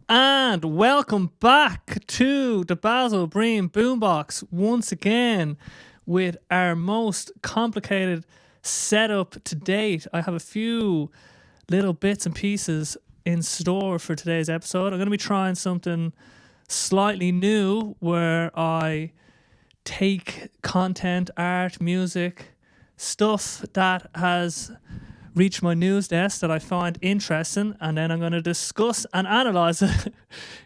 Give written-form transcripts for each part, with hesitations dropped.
And welcome back to the Basil Breen Boombox once again with our most complicated setup to date. I have a few little bits and pieces in store for today's episode. I'm going to be trying something slightly new where I take content, art, music, stuff that has reached my news desk that I find interesting, and then I'm going to discuss and analyze it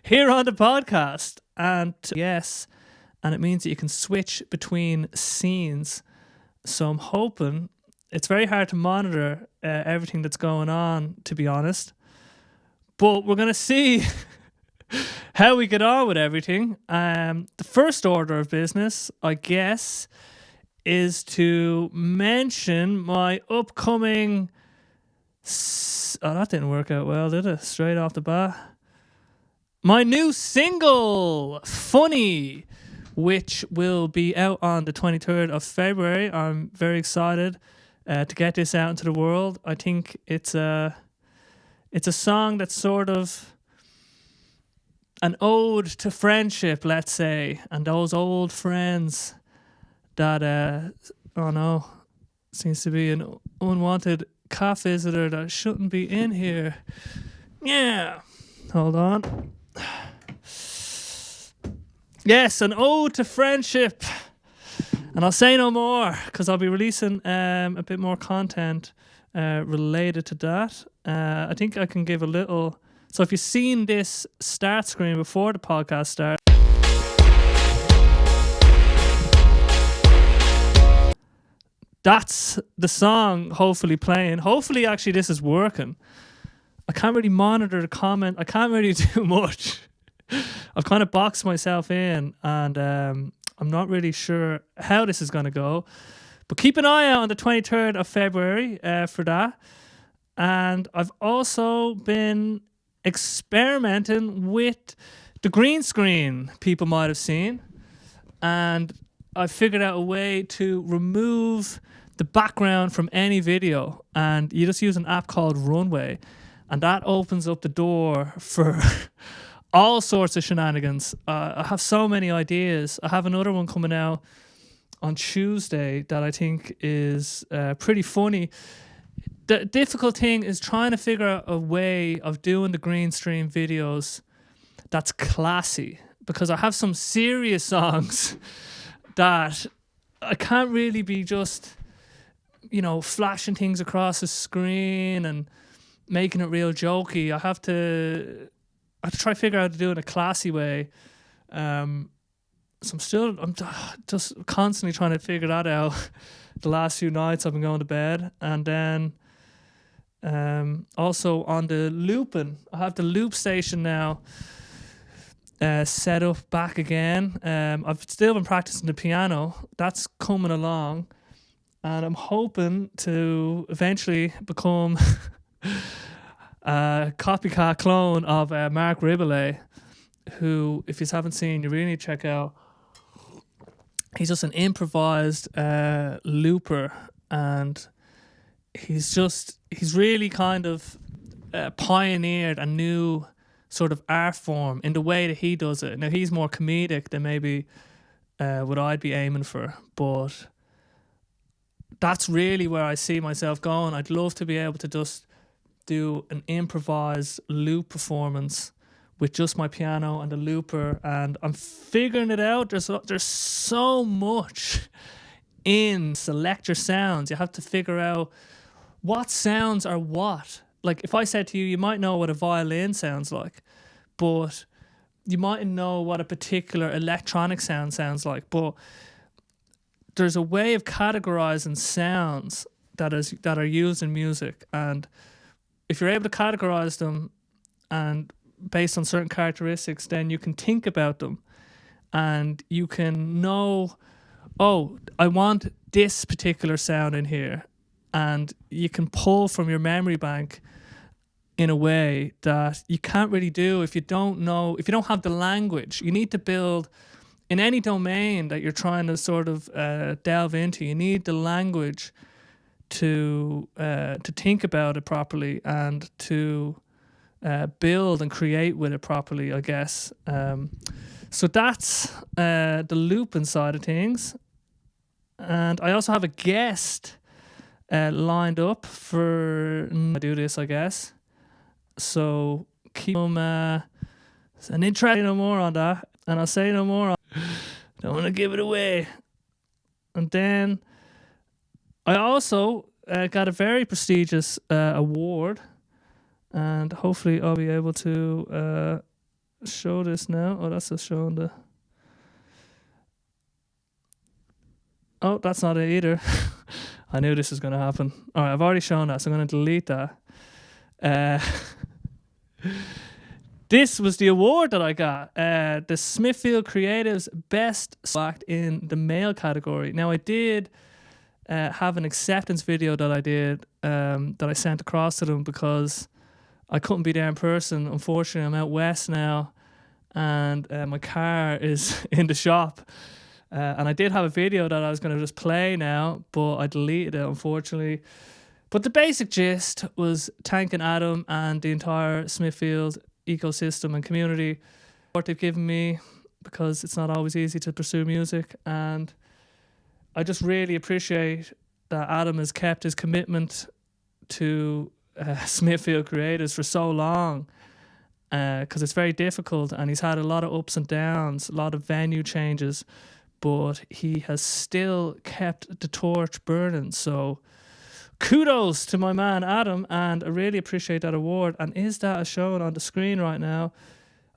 here on the podcast. And yes, and it means that you can switch between scenes. So I'm hoping it's very hard to monitor everything that's going on, to be honest. But we're going to see how we get on with everything. The first order of business, I guess, is to mention my upcoming... Oh, that didn't work out well, did it? Straight off the bat. My new single, Funny, which will be out on the 23rd of February. I'm very excited to get this out into the world. I think it's a song that's sort of an ode to friendship, let's say, and those old friends that, oh no, seems to be an unwanted cat visitor that shouldn't be in here. Yeah. Hold on. Yes, an ode to friendship. And I'll say no more because I'll be releasing a bit more content related to that. I think I can give a little... So if you've seen this start screen before the podcast starts, that's the song hopefully playing. Hopefully, actually, this is working. I can't really monitor the comment. I can't really do much. I've kind of boxed myself in, and I'm not really sure how this is going to go. But keep an eye out on the 23rd of February for that. And I've also been experimenting with the green screen people might have seen. And I figured out a way to remove the background from any video, and you just use an app called Runway, and that opens up the door for all sorts of shenanigans. I have so many ideas. I have another one coming out on Tuesday that I think is pretty funny. The difficult thing is trying to figure out a way of doing the green screen videos that's classy, because I have some serious songs that I can't really be just, flashing things across the screen and making it real jokey. I have to try to figure out how to do it in a classy way. So I'm just constantly trying to figure that out. The last few nights I've been going to bed, and then also on the looping, I have the loop station now set up back again. I've still been practicing the piano. That's coming along, and I'm hoping to eventually become a copycat clone of Mark Riboulet, who, if you haven't seen, you really need to check out. He's just an improvised looper, and he's really kind of pioneered a new sort of art form in the way that he does it. Now, he's more comedic than maybe what I'd be aiming for, but that's really where I see myself going. I'd love to be able to just do an improvised loop performance with just my piano and the looper, and I'm figuring it out. There's so much in selector sounds. You have to figure out what sounds are what. Like, if I said to you, you might know what a violin sounds like, but you mightn't know what a particular electronic sound sounds like. But there's a way of categorizing sounds that are used in music, and if you're able to categorize them and based on certain characteristics, then you can think about them, and you can know, oh, I want this particular sound in here, and you can pull from your memory bank in a way that you can't really do if you don't have the language. You need to build, in any domain that you're trying to sort of delve into, you need the language to think about it properly and to build and create with it properly, I guess. So that's the looping side of things. And I also have a guest lined up for I do this, I guess. So keep them an interest no more on that, and I'll say no more. Don't want to give it away. And then I also got a very prestigious award, and hopefully I'll be able to show this now. Oh, that's just showing the. Oh, that's not it either. I knew this was going to happen. All right, I've already shown that, so I'm going to delete that. This was the award that I got. The Smithfield Creatives Best Act in the Male category. Now, I did have an acceptance video that I did that I sent across to them because I couldn't be there in person. Unfortunately, I'm out west now, and my car is in the shop. And I did have a video that I was going to just play now, but I deleted it, unfortunately. But the basic gist was thanking Adam and the entire Smithfield ecosystem and community what they've given me, because it's not always easy to pursue music. And I just really appreciate that Adam has kept his commitment to Smithfield Creatives for so long, because it's very difficult, and he's had a lot of ups and downs, a lot of venue changes, but he has still kept the torch burning. So kudos to my man Adam, and I really appreciate that award. And is that shown on the screen right now?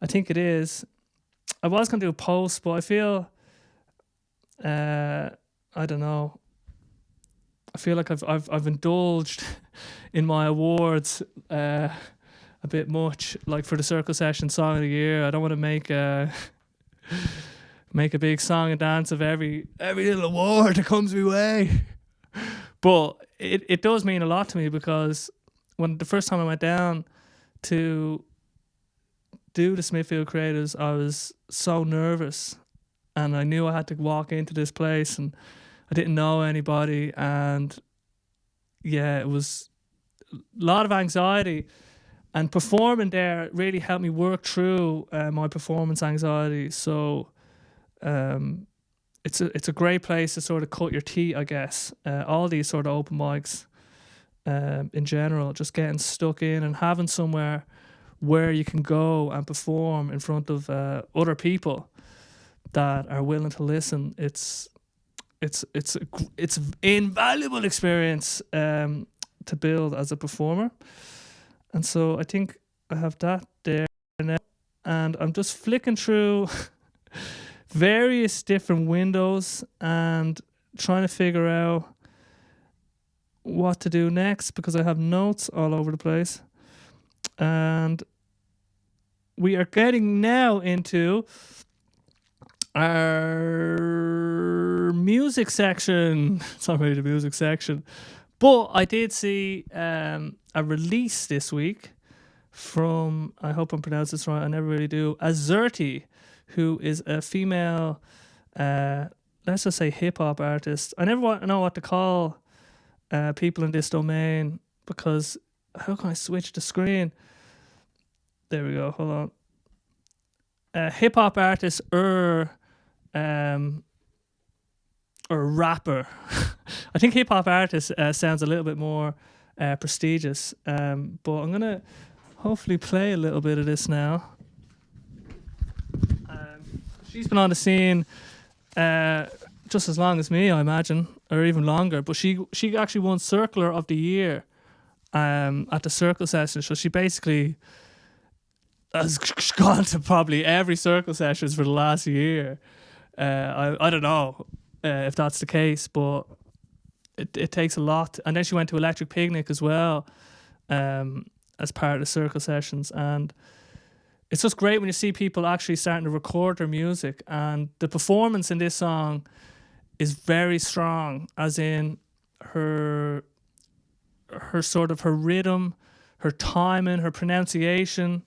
I think it is. I was going to do a post, but I feel I don't know. I feel like I've indulged in my awards a bit much. Like for the Circle Session Song of the Year, I don't want to make a big song and dance of every little award that comes my way. But it does mean a lot to me, because when the first time I went down to do the Smithfield Creatives, I was so nervous, and I knew I had to walk into this place, and I didn't know anybody, and yeah, it was a lot of anxiety. And performing there really helped me work through my performance anxiety. So it's a great place to sort of cut your teeth, I guess. All these sort of open mics in general, just getting stuck in and having somewhere where you can go and perform in front of other people that are willing to listen. It's invaluable experience to build as a performer. And so I think I have that there now, and I'm just flicking through various different windows and trying to figure out what to do next, because I have notes all over the place. And we are getting now into our music section. It's not really the music section, but I did see a release this week from, I hope I'm pronouncing this right, I never really do, Azerty, who is a female, let's just say hip-hop artist. I never know what to call people in this domain, because how can I switch the screen? There we go, hold on. Hip-hop artist or rapper. I think hip-hop artist sounds a little bit more prestigious, but I'm going to hopefully play a little bit of this now. She's been on the scene just as long as me, I imagine, or even longer, but she actually won Circler of the Year at the Circle Session, so she basically has gone to probably every Circle Sessions for the last year. I don't know if that's the case, but it takes a lot. And then she went to Electric Picnic as well as part of the Circle Sessions. And it's just great when you see people actually starting to record their music. And the performance in this song is very strong, as in her sort of her rhythm, her timing, her pronunciation.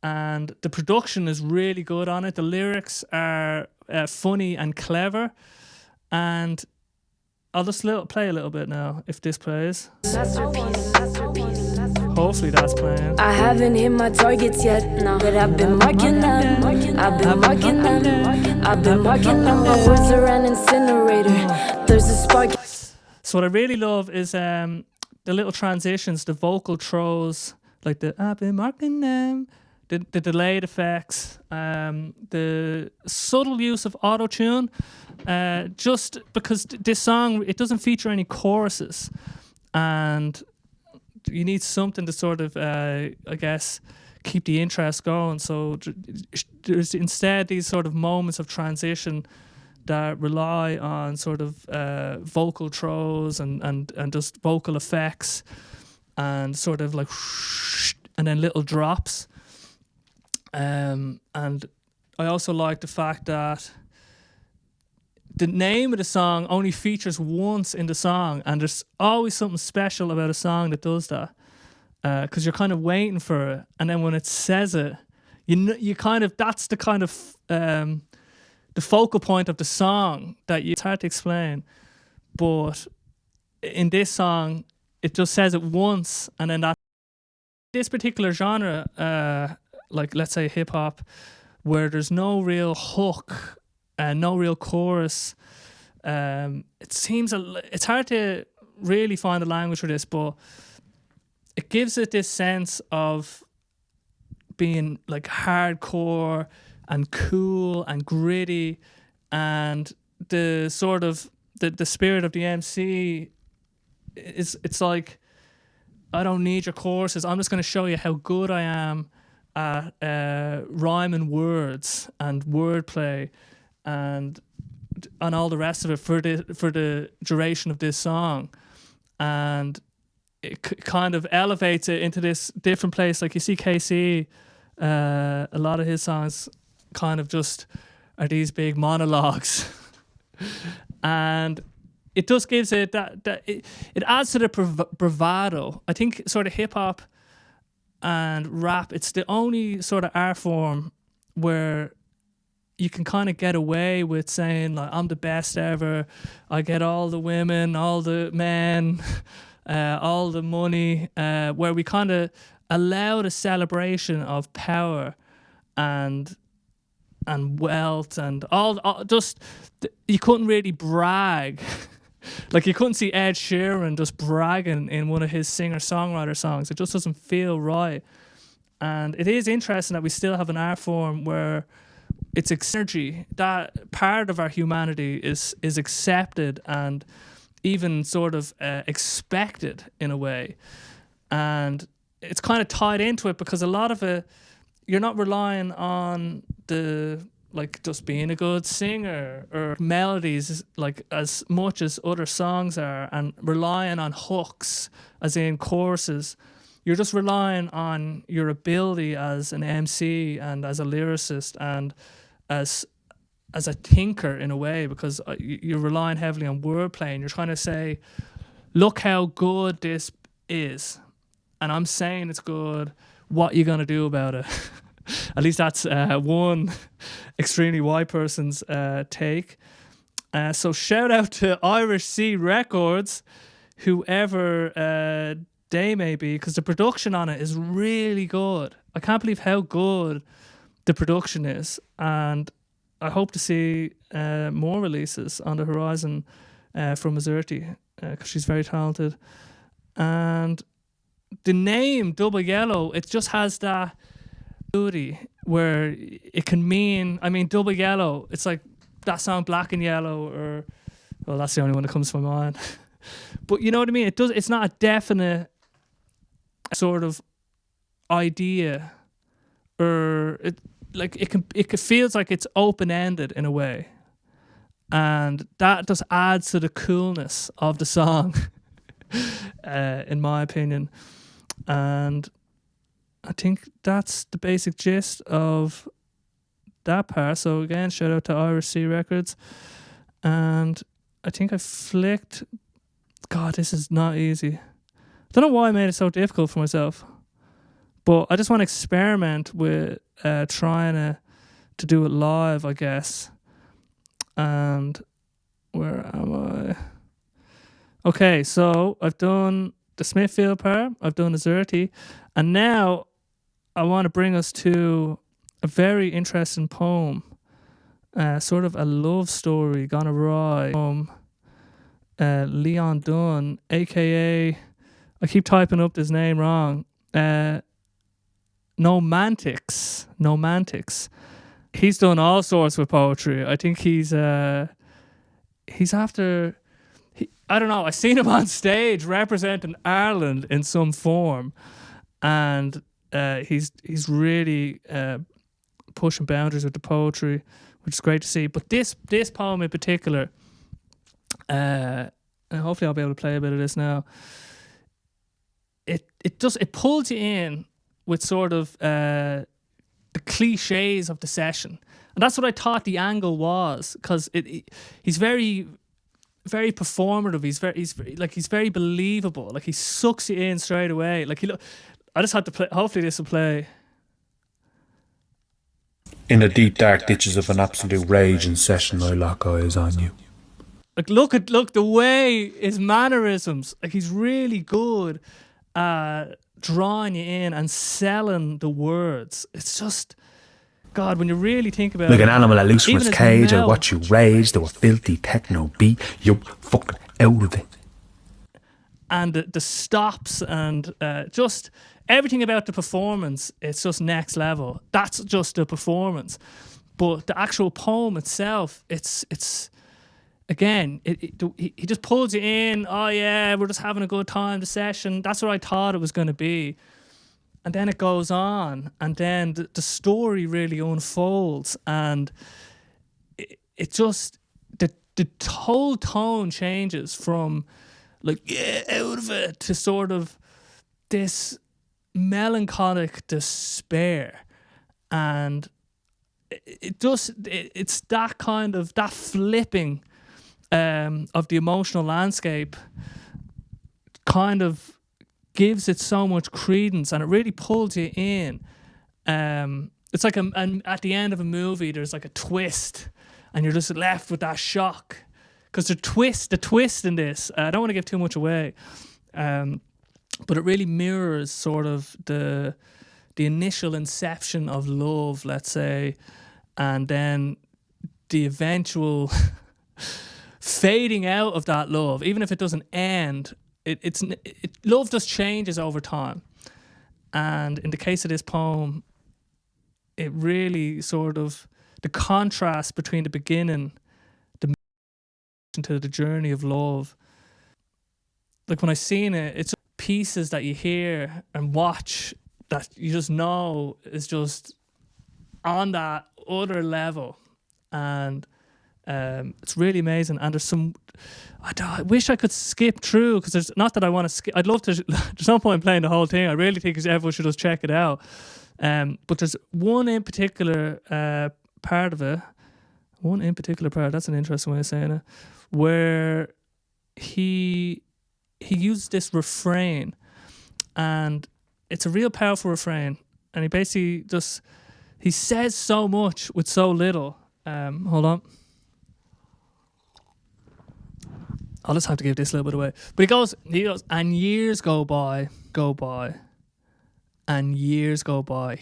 And the production is really good on it. The lyrics are funny and clever. And I'll just play a little bit now, if this plays. Masterpiece. Hopefully that's playing. I haven't hit my targets yet, no, but I've been marking them. I've been marking them. I've been marking them. My words are an incinerator. There's a spark. So what I really love is the little transitions, the vocal throws, like the I've been marking them, the delayed effects, the subtle use of auto-tune, just because this song, it doesn't feature any choruses, and you need something to sort of, I guess, keep the interest going. So there's instead these sort of moments of transition that rely on sort of vocal throws and just vocal effects and sort of like and then little drops. And I also like the fact that the name of the song only features once in the song, and there's always something special about a song that does that, because you're kind of waiting for it, and then when it says it, you kind of, that's the kind of the focal point of the song that it's hard to explain. But in this song, it just says it once, and then that this particular genre, like let's say hip hop, where there's no real hook and no real chorus, it seems it's hard to really find a language for this, but it gives it this sense of being like hardcore and cool and gritty, and the sort of the spirit of the MC is, it's like, I don't need your choruses, I'm just going to show you how good I am at rhyming words and wordplay and all the rest of it for the duration of this song. And it kind of elevates it into this different place. Like you see KC, a lot of his songs kind of just are these big monologues. And it just gives it that it adds to the bravado. I think sort of hip hop and rap, it's the only sort of art form where you can kind of get away with saying like, I'm the best ever, I get all the women, all the men, all the money, where we kind of allow the celebration of power and wealth and all just, you couldn't really brag. Like you couldn't see Ed Sheeran just bragging in one of his singer-songwriter songs. It just doesn't feel right. And it is interesting that we still have an art form where it's energy, that part of our humanity is accepted and even sort of expected in a way. And it's kind of tied into it because a lot of it, you're not relying on the, like, just being a good singer or melodies like as much as other songs are, and relying on hooks as in choruses. You're just relying on your ability as an MC and as a lyricist and as a thinker in a way, because you're relying heavily on wordplay and you're trying to say, look how good this is, and I'm saying it's good, what are you going to do about it? At least that's one extremely white person's take. So shout out to Irish Sea Records, whoever they may be, because the production on it is really good. I can't believe how good the production is, and I hope to see more releases on the horizon from Azerty, because she's very talented. And the name Double Yellow, it just has that beauty where it can mean, I mean, double yellow, it's like that song Black and Yellow, or, well, that's the only one that comes to my mind. But you know what I mean? It's not a definite sort of idea, or it feels like it's open-ended in a way, and that just adds to the coolness of the song, in my opinion. And I think that's the basic gist of that part. So again, shout out to Irish Sea Records. And I think I flicked. God, this is not easy. I don't know why I made it so difficult for myself, but I just want to experiment with trying to do it live, I guess. And where am I? Okay, so I've done the Smithfield part. I've done Azerty. And now I want to bring us to a very interesting poem. Sort of a love story gone awry from Leon Dunn, aka, I keep typing up this name wrong, Nomantics. He's done all sorts with poetry. I think he's after, I don't know, I seen him on stage representing Ireland in some form, and he's really pushing boundaries with the poetry, which is great to see. But this poem in particular, and hopefully I'll be able to play a bit of this now. It pulls you in with sort of the cliches of the session, and that's what I thought the angle was, because he's very, very performative. He's very believable. Like, he sucks you in straight away. Like, I just had to play. Hopefully this will play. In the deep dark ditches of an absolute rage in session, I lock eyes on you. Like, look the way his mannerisms. Like, he's really good at drawing you in and selling the words. It's just, God, when you really think about it. Like an animal at loose from its cage, I mouth, watch you rage to a filthy techno beat. You're fucking out of it. And the stops and just everything about the performance, it's just next level. That's just the performance. But the actual poem itself, it's again, he just pulls you in. Oh yeah, we're just having a good time, the session. That's what I thought it was going to be. And then it goes on, and then the story really unfolds, and it just, the whole tone changes from like, yeah, out of it, to sort of this melancholic despair. And it's that kind of, that flipping of the emotional landscape kind of gives it so much credence, and it really pulls you in. It's like at the end of a movie, there's like a twist, and you're just left with that shock. Because the twist in this, I don't want to give too much away, but it really mirrors sort of the initial inception of love, let's say, and then the eventual fading out of that love. Even if it doesn't end, love just changes over time. And in the case of this poem, it really sort of, the contrast between the beginning, to the journey of love. Like, when I seen it, it's pieces that you hear and watch that you just know is just on that other level, and it's really amazing. And there's some, I wish I could skip through, because there's, not that I want to skip, I'd love to, there's no point in playing the whole thing. I really think everyone should just check it out. But there's one in particular part of it, that's an interesting way of saying it, where he used this refrain, and it's a real powerful refrain, and he basically just, he says so much with so little. Hold on, I'll just have to give this a little bit away. But he goes, and years go by, and years go by.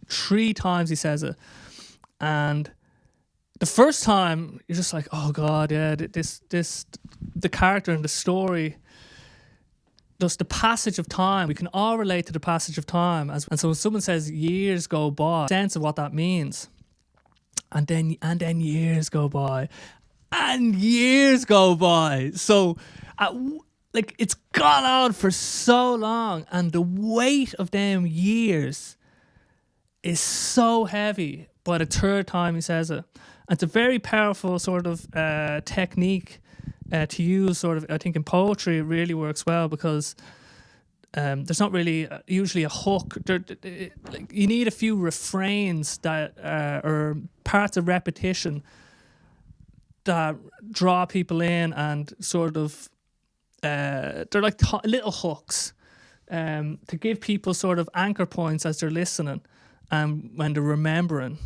3 times he says it, and the first time you're just like, oh God, yeah, the character and the story, just the passage of time. We can all relate to the passage of time, and so when someone says years go by, sense of what that means, and then years go by, and years go by. So, like, it's gone on for so long, and the weight of them years is so heavy by the 3rd time he says it. And it's a very powerful sort of technique to use, sort of, I think in poetry it really works well, because there's not really usually a hook. Like, you need a few refrains that or parts of repetition that draw people in, and sort of they're like little hooks to give people sort of anchor points as they're listening and when they're remembering.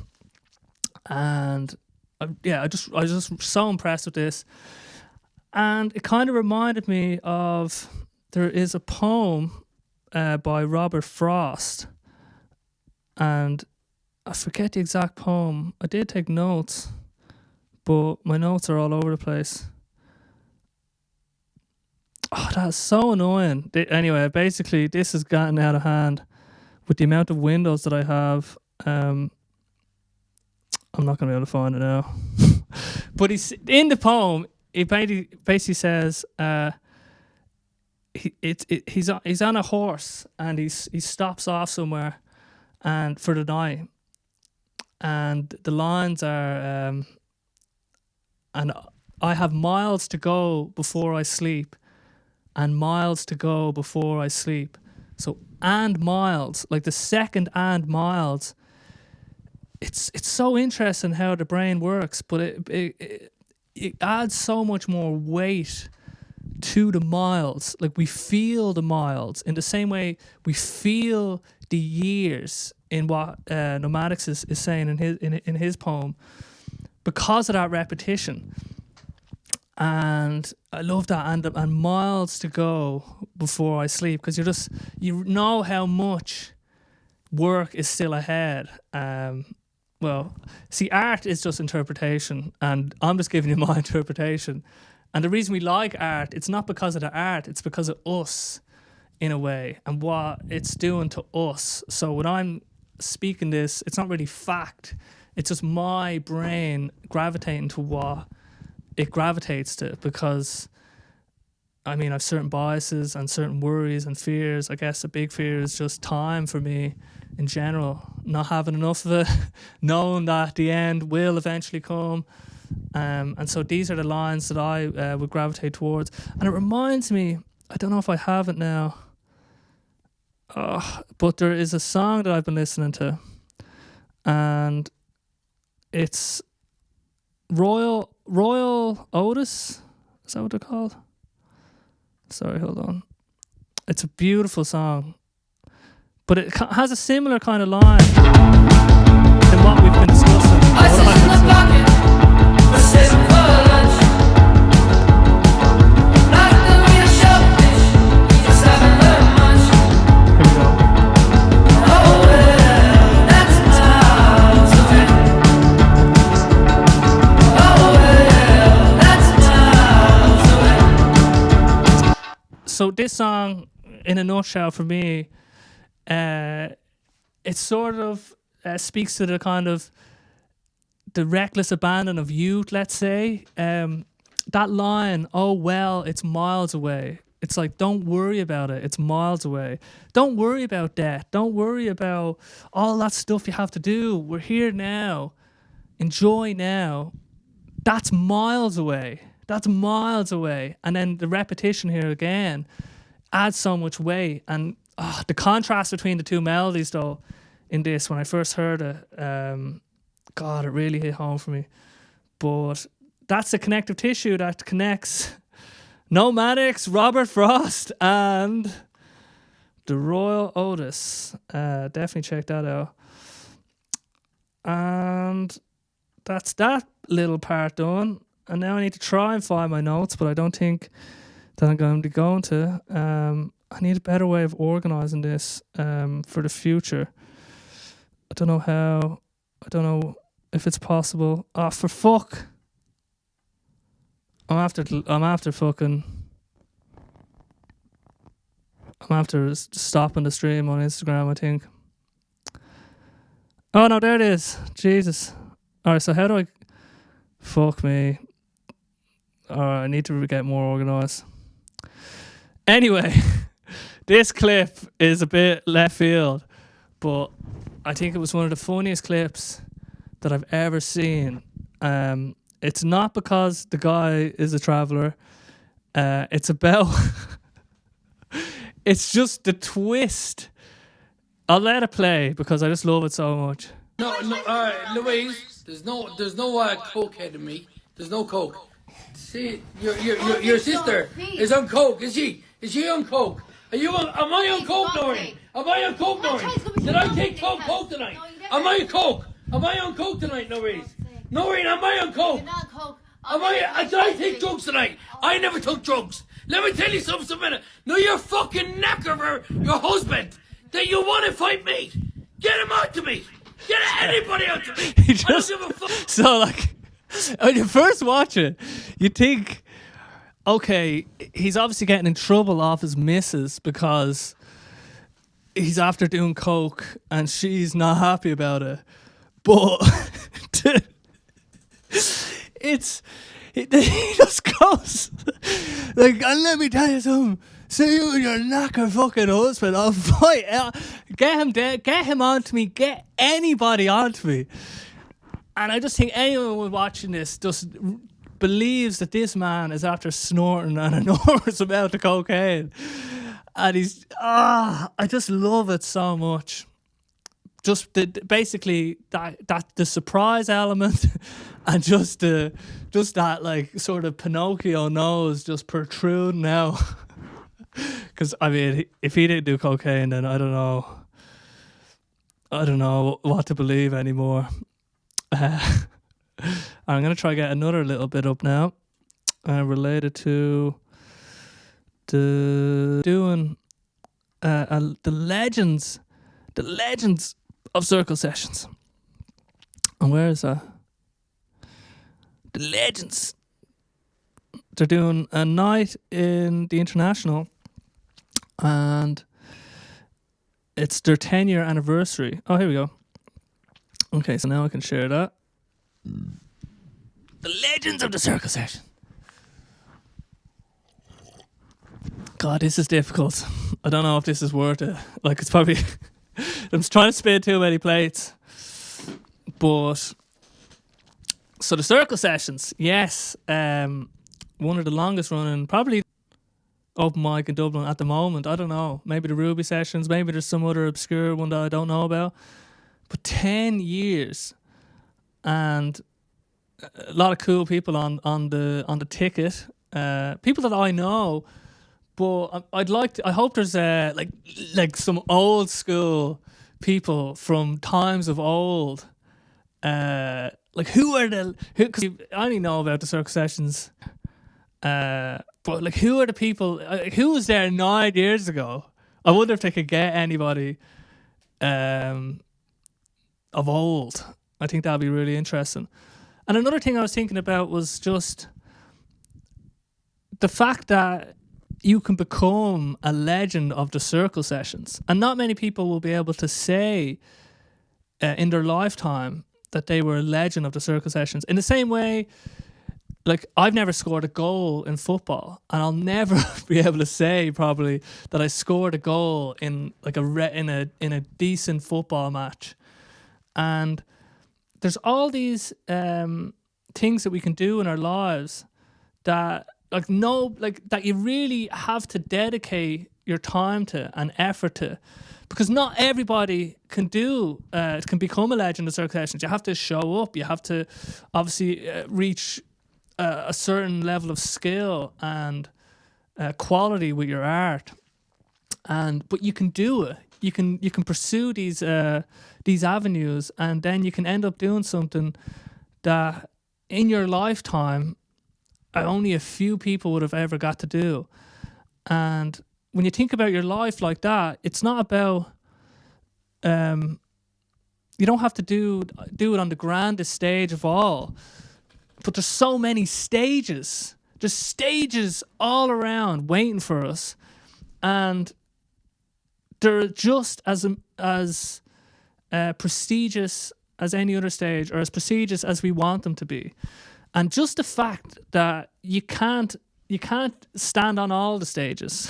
And I was just so impressed with this, and it kind of reminded me of there is a poem by Robert Frost, and I forget the exact poem. I did take notes, but my notes are all over the place. Oh, that's so annoying. Anyway, basically, this has gotten out of hand with the amount of windows that I have. I'm not going to be able to find it now. But he's in the poem. He basically says he's on a horse and he stops off somewhere and for the night. And the lines are and I have miles to go before I sleep, and miles to go before I sleep. So and miles, like the second and miles. It's so interesting how the brain works, but it adds so much more weight to the miles. Like we feel the miles in the same way we feel the years in what Nomadics is saying in his poem, because of that repetition. And I love that, and miles to go before I sleep, because you know how much work is still ahead. Well, see, art is just interpretation, and I'm just giving you my interpretation. And the reason we like art, it's not because of the art, it's because of us, in a way, and what it's doing to us. So when I'm speaking this, it's not really fact, it's just my brain gravitating to what it gravitates to, because I mean, I've certain biases and certain worries and fears. I guess a big fear is just time for me in general, not having enough of it, knowing that the end will eventually come. And so these are the lines that I would gravitate towards. And it reminds me, I don't know if I have it now, but there is a song that I've been listening to, and it's Royal Otis. Is that what they're called? Sorry, hold on. It's a beautiful song, but it has a similar kind of line than what we've been discussing. I sit in the pocket, we're sitting for lunch. Like the real shellfish, we just haven't learned much. Here we go. Oh well, that's miles away. Oh well, that's miles away. So this song, in a nutshell, for me, it sort of speaks to the kind of the reckless abandon of youth, let's say. That line, oh well, it's miles away. It's like, don't worry about it, it's miles away. Don't worry about death. Don't worry about all that stuff you have to do. We're here now. Enjoy now. That's miles away. That's miles away. And then the repetition here again adds so much weight. And the contrast between the two melodies, though, in this, when I first heard it, God, it really hit home for me. But that's the connective tissue that connects Nomadics, Robert Frost, and the Royal Otis. Definitely check that out. And that's that little part done. And now I need to try and find my notes, but I don't think that I'm going to be going to. I need a better way of organising this for the future. I don't know how. I don't know if it's possible. For fuck. I'm after stopping the stream on Instagram, I think. Oh no, there it is. Jesus. Alright, so how do I... Fuck me. Alright, I need to get more organised. Anyway, this clip is a bit left field, but I think it was one of the funniest clips that I've ever seen. It's not because the guy is a traveller. It's about... it's just the twist. I'll let it play because I just love it so much. No, alright, Louise, there's no cokehead in me. There's no coke. See, your sister is on coke, is she? Is she on coke? Am I on coke, Noreen? Am I on coke, Noreen? Did I take coke tonight? Am I on coke? Am I on coke tonight, Noreen? Noreen, am I on coke? You're not coke. Did I take drugs tonight? I never took drugs. Let me tell you something, Samantha. No, you're fucking knacker for your husband. That you want to fight me. Get him out to me. Get anybody out to me. I don't give a fuck. So, like, when you first watch it, you think, okay, he's obviously getting in trouble off his missus because he's after doing coke and she's not happy about it. But he just goes like, and let me tell you something. See you and your knacker fucking husband. I'll fight. Get him there. Get him onto me. Get anybody onto me. And I just think anyone watching this just believes that this man is after snorting an enormous amount of cocaine. And he's, I just love it so much. Just basically that the surprise element and just that like sort of Pinocchio nose just protruding out. Because I mean, if he didn't do cocaine, then I don't know what to believe anymore. I'm gonna try get another little bit up now, related to doing the legends of circle sessions. And where is that? The legends. They're doing a night in the International, and it's their 10-year anniversary. Oh, here we go. Okay, so now I can share that. The legends of the circle session. God, this is difficult. I don't know if this is worth it. Like, it's probably... I'm just trying to spin too many plates. But... So the circle sessions, yes. One of the longest running, probably open mic in Dublin at the moment. I don't know. Maybe the Ruby sessions. Maybe there's some other obscure one that I don't know about. But 10 years. And a lot of cool people on the ticket. People that I know. But I hope there's like some old school people from times of old. Like because I only know about the circle sessions. But like, who are the people? Who was there 9 years ago? I wonder if they could get anybody of old. I think that'd be really interesting. And another thing I was thinking about was just the fact that you can become a legend of the circle sessions, and not many people will be able to say in their lifetime that they were a legend of the circle sessions. In the same way, like, I've never scored a goal in football, and I'll never be able to say probably that I scored a goal in like in a decent football match. And there's all these things that we can do in our lives that that you really have to dedicate your time to and effort to, because not everybody can become a legend of circle sessions. You have to show up. You have to obviously reach a certain level of skill and quality with your art, but you can do it. You can pursue these avenues, and then you can end up doing something that in your lifetime only a few people would have ever got to do. And when you think about your life like that, it's not about you don't have to do it on the grandest stage of all. But there's so many stages. There's stages all around waiting for us, and they're just as prestigious as any other stage, or as prestigious as we want them to be. And just the fact that you can't stand on all the stages,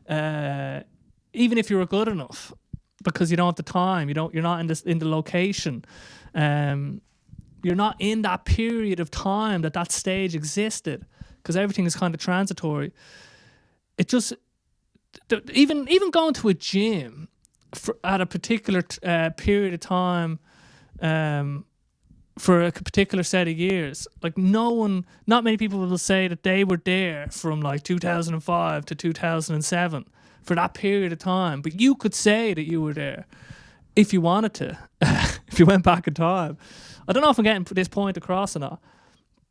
even if you were good enough, because you don't have the time. You're not in the location. You're not in that period of time that stage existed, because everything is kind of transitory. It just, even going to a gym at a particular period of time, for a particular set of years, like not many people will say that they were there from like 2005 to 2007 for that period of time. But you could say that you were there if you wanted to, if you went back in time. I don't know if I'm getting this point across or not,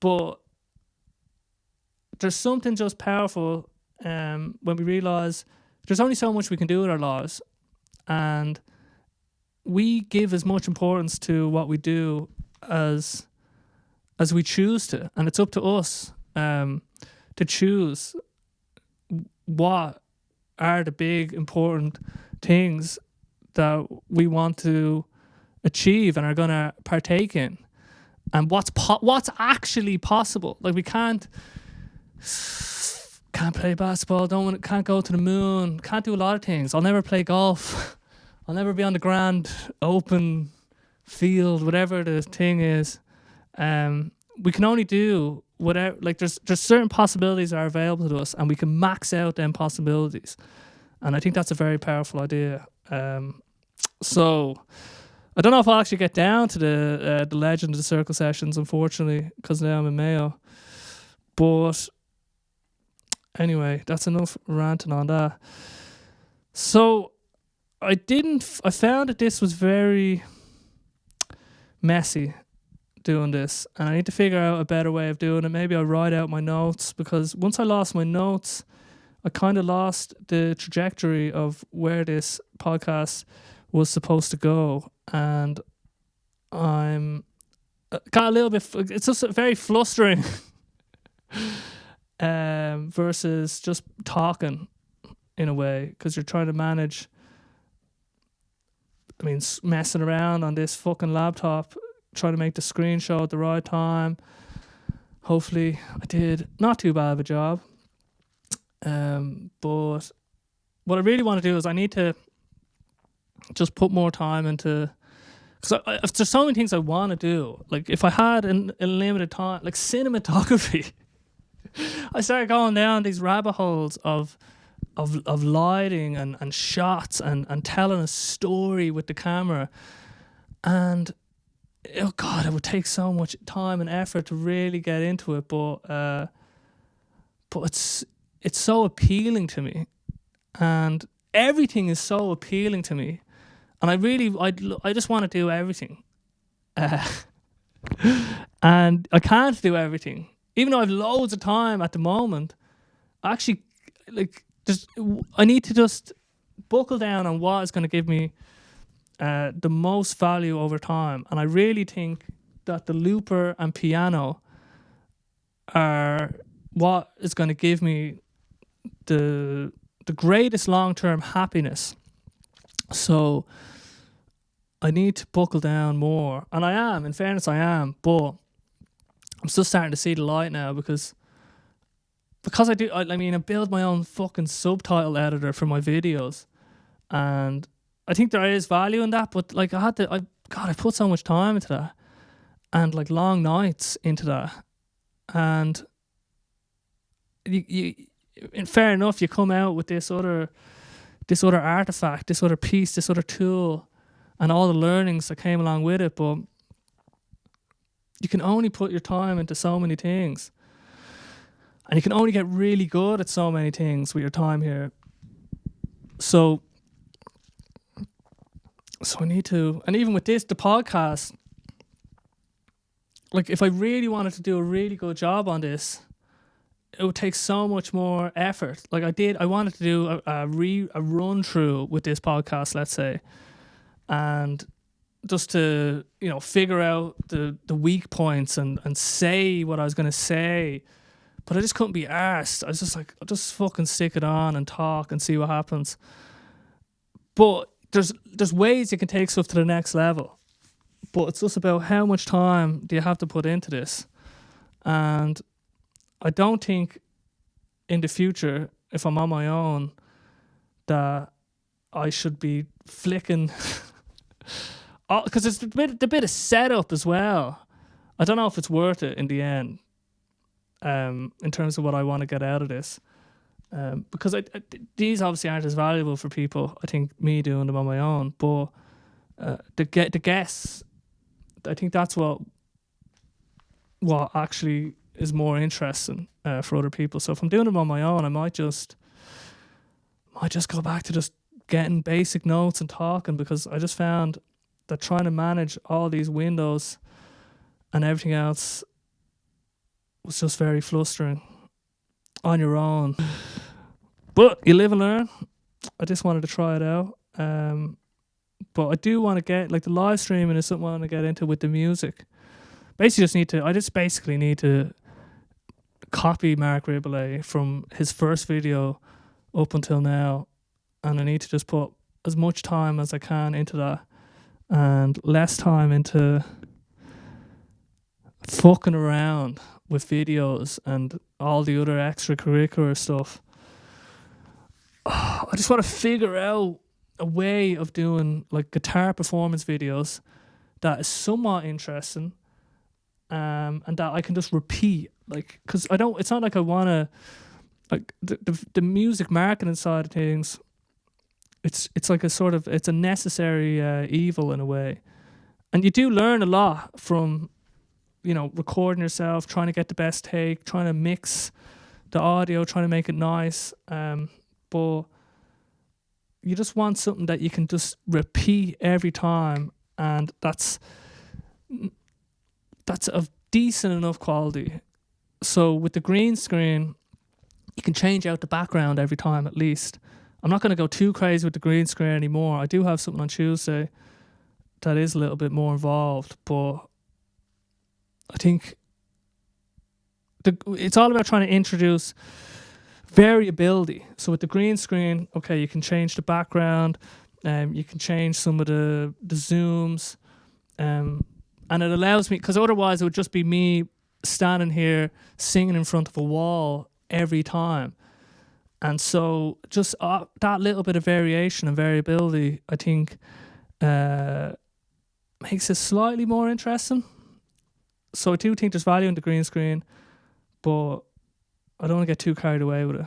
But there's something just powerful when we realise there's only so much we can do with our lives, and we give as much importance to what we do as we choose to, and it's up to us to choose what are the big important things that we want to achieve and are going to partake in, and what's actually possible. Like, we can't play basketball, can't go to the moon, can't do a lot of things. I'll never play golf. I'll never be on the grand open field, whatever the thing is. We can only do whatever. Like, there's certain possibilities that are available to us, and we can max out them possibilities. And I think that's a very powerful idea. So I don't know if I'll actually get down to the Legend of the Circle sessions, unfortunately, because now I'm in Mayo. But anyway, that's enough ranting on that. So I found that this was very messy doing this, and I need to figure out a better way of doing it. Maybe I'll write out my notes, because once I lost my notes, I kind of lost the trajectory of where this podcast was supposed to go, and I'm got a little bit. It's just very flustering versus just talking in a way, because you're trying to manage. I mean, messing around on this fucking laptop, trying to make the screen show at the right time. Hopefully, I did not too bad of a job. But what I really want to do is I need to just put more time into, because there's so many things I want to do. Like, if I had a limited time, like cinematography, I started going down these rabbit holes of lighting and shots and telling a story with the camera, and oh god, it would take so much time and effort to really get into it, but it's so appealing to me, and everything is so appealing to me, and I just want to do everything, and I can't do everything, even though I've loads of time at the moment. Actually, like, I need to just buckle down on what is going to give me the most value over time. And I really think that the looper and piano are what is going to give me the greatest long-term happiness. So I need to buckle down more. And I am, in fairness, I am. But I'm still starting to see the light now, because I build my own fucking subtitle editor for my videos, and I think there is value in that, but like, I put so much time into that, and like long nights into that, and you fair enough, you come out with this other artifact, this other piece, this other tool, and all the learnings that came along with it, but you can only put your time into so many things. And you can only get really good at so many things with your time here. So I need to, and even with this, the podcast, like, if I really wanted to do a really good job on this, it would take so much more effort. Like, I wanted to do a run through with this podcast, let's say, and just to, figure out the weak points and say what I was going to say. But I just couldn't be arsed. I was just like, I'll just fucking stick it on and talk and see what happens. But there's ways you can take stuff to the next level. But it's just about how much time do you have to put into this. And I don't think in the future, if I'm on my own, that I should be flicking... Because it's the bit of setup as well. I don't know if it's worth it in the end. In terms of what I want to get out of this, because these obviously aren't as valuable for people. I think me doing them on my own, but the guests, I think that's what actually is more interesting for other people. So if I'm doing them on my own, I might just go back to just getting basic notes and talking, because I just found that trying to manage all these windows and everything else was just very flustering on your own. But you live and learn. I just wanted to try it out. But I do want to get, like, the live streaming is something I want to get into with the music. I just basically need to copy Mark Riboulet from his first video up until now, and I need to just put as much time as I can into that and less time into fucking around with videos and all the other extracurricular stuff. I just want to figure out a way of doing like guitar performance videos that is somewhat interesting, and that I can just repeat, like, because it's not like I want to, like, the music marketing side of things, it's like it's a necessary evil in a way, and you do learn a lot from, you know, recording yourself, trying to get the best take, trying to mix the audio, trying to make it nice, but you just want something that you can just repeat every time, and that's of decent enough quality. So with the green screen, you can change out the background every time at least. I'm not going to go too crazy with the green screen anymore. I do have something on Tuesday that is a little bit more involved, but I think it's all about trying to introduce variability. So with the green screen, okay, you can change the background, you can change some of the zooms, and it allows me, because otherwise it would just be me standing here singing in front of a wall every time. And so just that little bit of variation and variability, I think, makes it slightly more interesting. So I do think there's value in the green screen, but I don't want to get too carried away with it.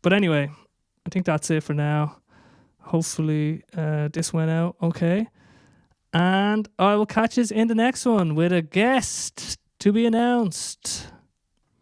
But anyway, I think that's it for now. Hopefully this went out okay. And I will catch you in the next one with a guest to be announced.